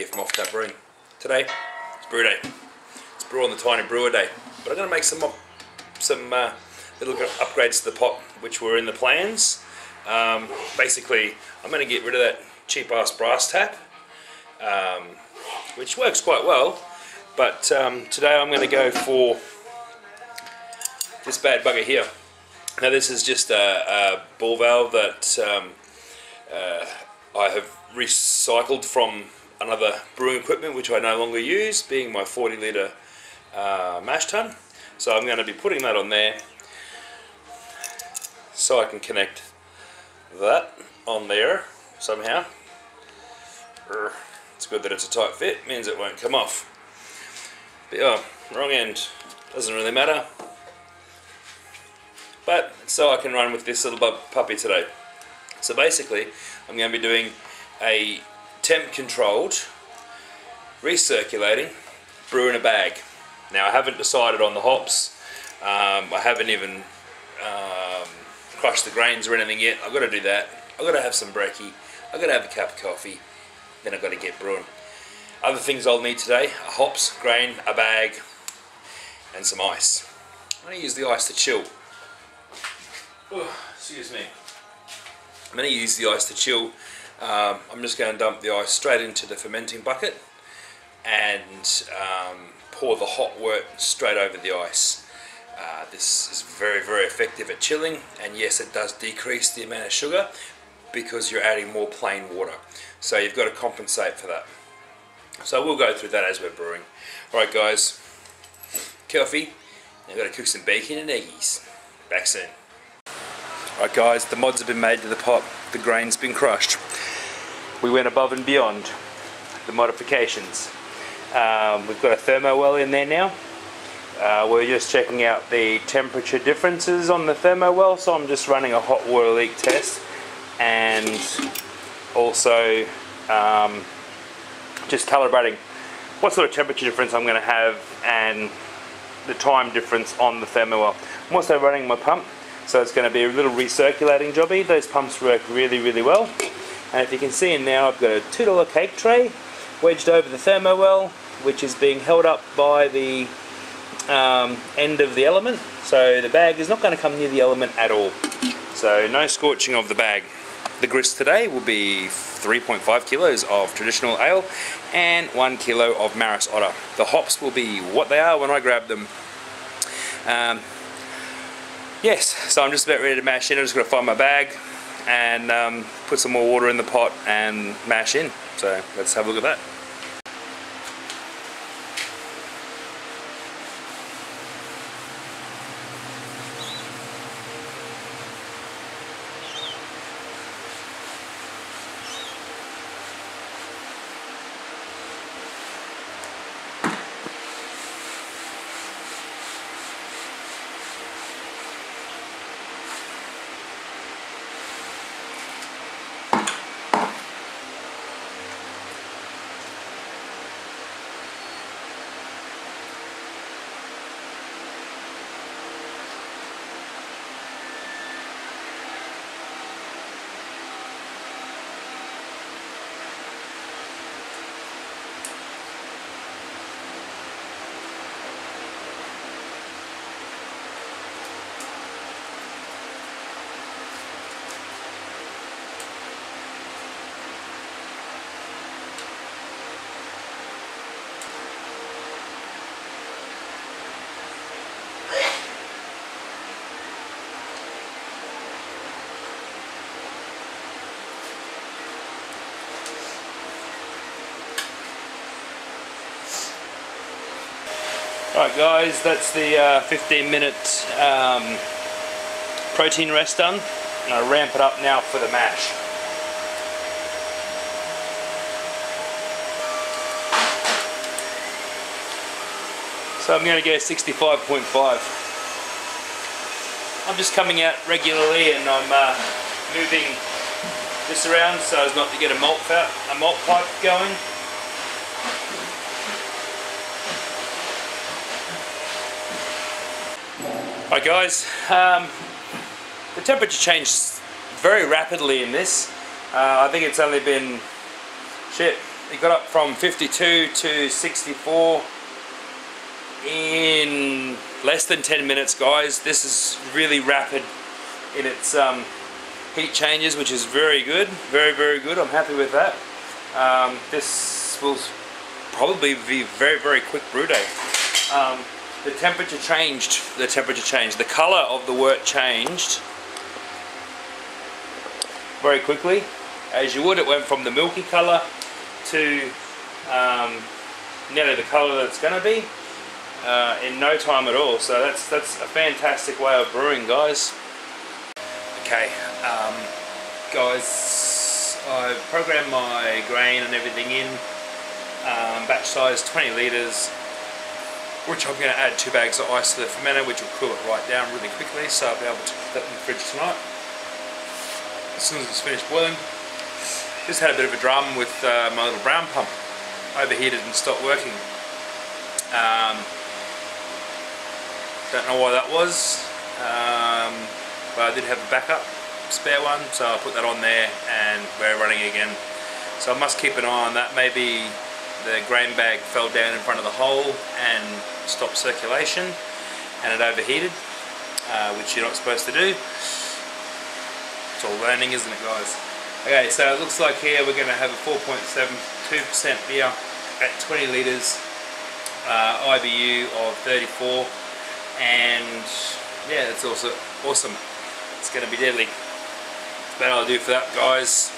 here from Offtap Brewing. Today, it's brew day. It's brew on the tiny brewer day. But I'm going to make some little upgrades to the pot, which were in the plans. Basically, I'm going to get rid of that cheap ass brass tap, which works quite well. But today I'm going to go for this bad bugger here. Now this is just a ball valve that I have recycled from another brewing equipment which I no longer use, being my 40 litre mash tun. So I'm going to be putting that on there so I can connect that on there somehow. It's good that it's a tight fit, means it won't come off. But yeah, wrong end, doesn't really matter. But so I can run with this little puppy today. So basically I'm going to be doing a temp controlled recirculating brew in a bag. Now I haven't decided on the hops, I haven't even crushed the grains or anything yet. I've got to do that. I've got to have some brekkie, I've got to have a cup of coffee, then I've got to get brewing. Other things I'll need today are hops, grain, a bag and some ice. I'm going to use the ice to chill. Oh, excuse me. I'm going to use the ice to chill. I'm just going to dump the ice straight into the fermenting bucket and pour the hot wort straight over the ice. This is very, very effective at chilling, and yes, it does decrease the amount of sugar because you're adding more plain water. So you've got to compensate for that. So we'll go through that as we're brewing. Alright guys, coffee, I've got to cook some bacon and eggies. Back soon. Alright guys, the mods have been made to the pot, the grain's been crushed. We went above and beyond the modifications. We've got a thermo well in there now. We're just checking out the temperature differences on the thermo well, so I'm just running a hot water leak test and also just calibrating what sort of temperature difference I'm going to have and the time difference on the thermo well. I'm also running my pump, so it's going to be a little recirculating jobby. Those pumps work really, really well. And if you can see in now, I've got a $2 cake tray wedged over the thermo well, which is being held up by the end of the element. So the bag is not going to come near the element at all. So no scorching of the bag. The grist today will be 3.5 kilos of traditional ale and 1 kilo of Maris Otter. The hops will be what they are when I grab them. Yes, so I'm just about ready to mash in. I'm just going to find my bag and put some more water in the pot and mash in. So let's have a look at that. Alright guys, that's the 15-minute protein rest done. I'm going to ramp it up now for the mash. So I'm going to go 65.5. I'm just coming out regularly and I'm moving this around so as not to get a malt pipe going. Alright guys, the temperature changed very rapidly in this. I think it's only been, it got up from 52 to 64 in less than 10 minutes, guys. This is really rapid in its heat changes, which is very good, very good. I'm happy with that. This will probably be very quick brew day. The temperature changed. The color of the wort changed very quickly. As you would, it went from the milky color to nearly the color that it's going to be in no time at all. So that's a fantastic way of brewing, guys. Okay, guys, I've programmed my grain and everything in. Batch size 20 litres, which I'm going to add 2 bags of ice to the fermenter, which will cool it right down really quickly, so I'll be able to put that in the fridge tonight as soon as it's finished boiling. Just had a bit of a drama with my little brown pump. Overheated and stopped working. Don't know why that was, but I did have a backup spare one, so I put that on there and we're running again. So I must keep an eye on that. Maybe the grain bag fell down in front of the hole and stopped circulation and it overheated, which you're not supposed to do. It's all learning, isn't it, guys? Okay, so it looks like here we're going to have a 4.72% beer at 20 litres, IBU of 34, and yeah, that's also awesome. It's going to be deadly. That'll do for that, guys.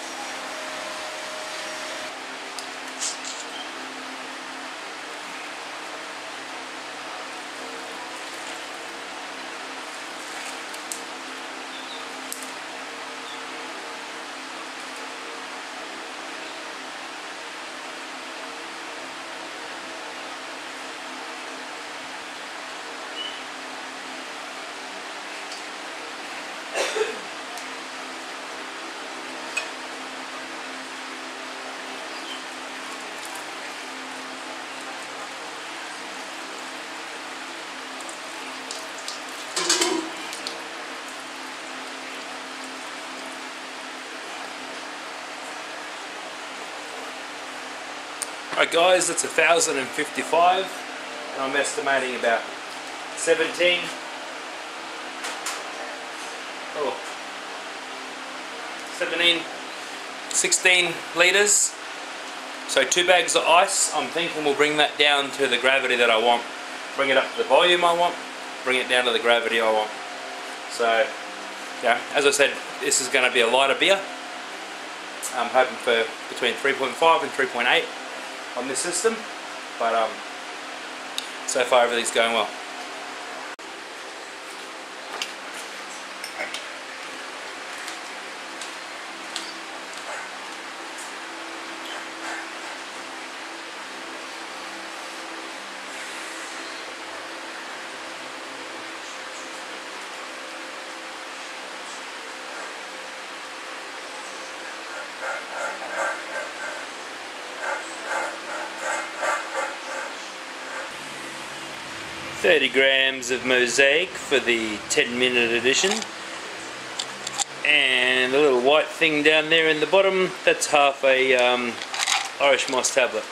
Alright guys, that's 1,055 and I'm estimating about 17 16 litres. So 2 bags of ice. I'm thinking we'll bring that down to the gravity that I want. Bring it up to the volume I want, bring it down to the gravity I want. So yeah, as I said, this is going to be a lighter beer. I'm hoping for between 3.5 and 3.8 on this system, but so far everything's going well. .30 grams of mosaic for the 10-minute edition, and a little white thing down there in the bottom, that's half a Irish moss tablet.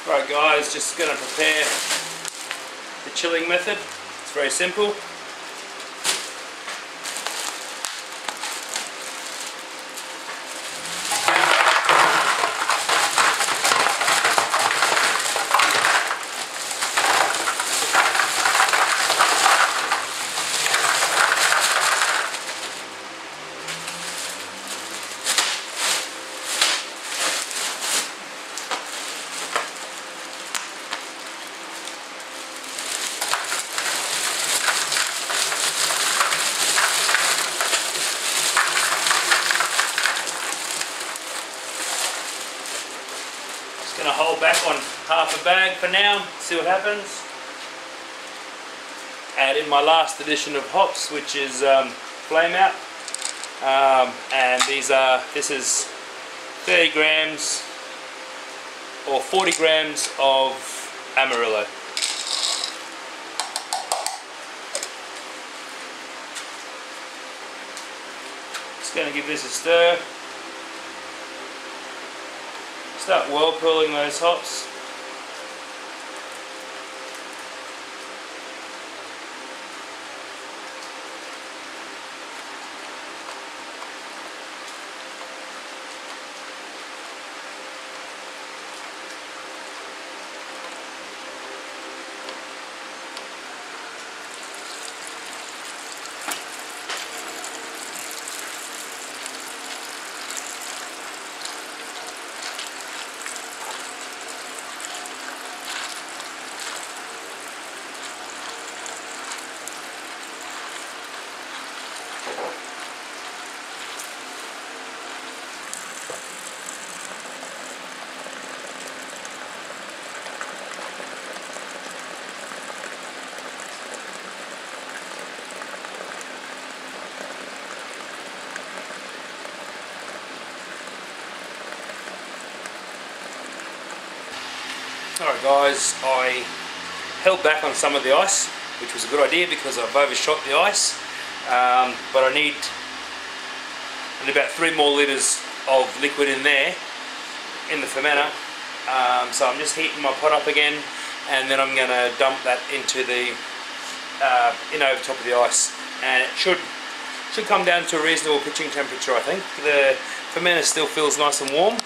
Right guys, just going to prepare the chilling method. It's very simple. half a bag for now, see what happens. Add in my last addition of hops, which is Flame Out, and this is 30 grams or 40 grams of Amarillo. Just going to give this a stir. Start whirling those hops. Alright guys, I held back on some of the ice, which was a good idea because I've overshot the ice, but I need about 3 more litres of liquid in there, in the fermenter, so I'm just heating my pot up again, and then I'm going to dump that into the, over top of the ice, and it should come down to a reasonable pitching temperature. I think the fermenter still feels nice and warm.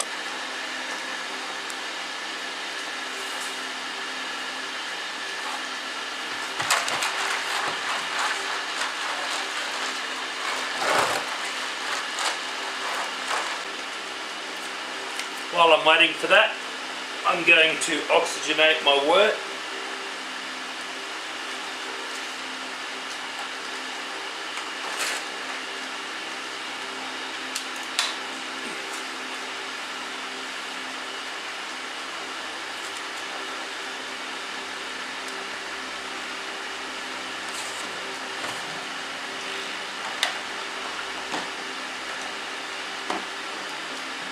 While I'm waiting for that, I'm going to oxygenate my wort.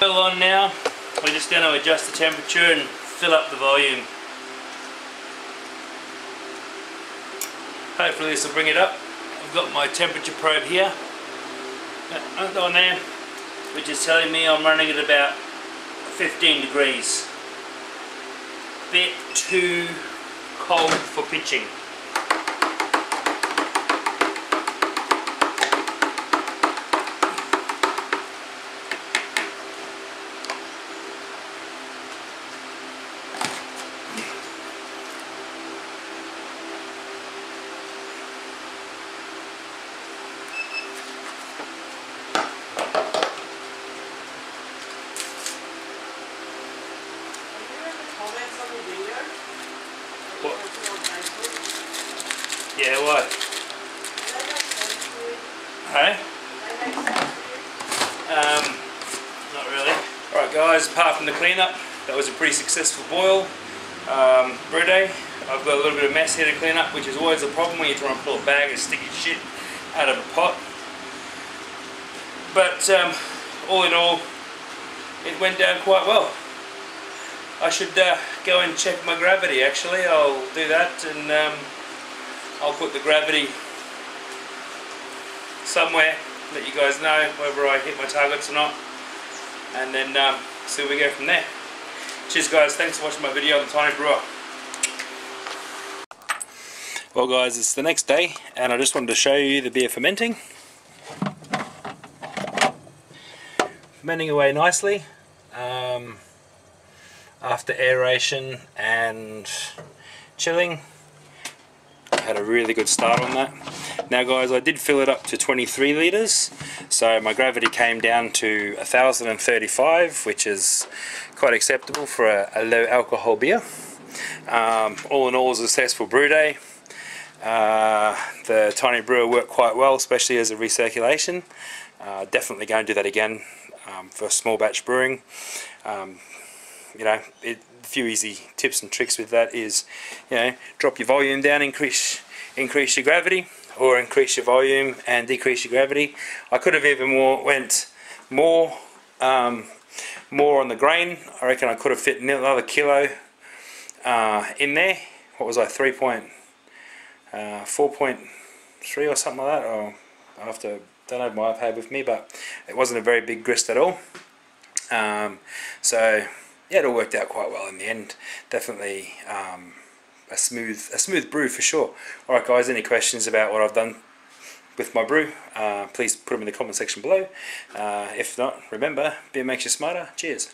On now, we're just going to adjust the temperature and fill up the volume. Hopefully this will bring it up. I've got my temperature probe here on there, which is telling me I'm running at about 15 degrees. Bit too cold for pitching. Yeah, why? Hey? Not really. Alright guys, apart from the cleanup, that was a pretty successful boil. Brew day. I've got a little bit of mess here to clean up, which is always a problem when you try and pull a bag of sticky shit out of a pot. But all in all, it went down quite well. I should go and check my gravity actually. I'll do that, and I'll put the gravity somewhere, let you guys know whether I hit my targets or not, and then see where we go from there. Cheers guys, thanks for watching my video on the Tiny Brewer. Well guys, it's the next day and I just wanted to show you the beer fermenting. Fermenting away nicely after aeration and chilling. Had a really good start on that. Now guys, I did fill it up to 23 litres, so my gravity came down to 1035, which is quite acceptable for a low alcohol beer. All in all, it was a successful brew day. The Tiny Brewer worked quite well, especially as a recirculation. Definitely going to do that again for small batch brewing. a few easy tips and tricks with that is, drop your volume down, increase your gravity, or increase your volume and decrease your gravity. I could have even went more on the grain. I reckon I could have fit another kilo in there. What was I, 4.3 or something like that? Or don't have my iPad with me, but it wasn't a very big grist at all. So yeah, it all worked out quite well in the end. Definitely a smooth brew for sure. Alright guys, any questions about what I've done with my brew, please put them in the comment section below. If not, remember, beer makes you smarter. Cheers.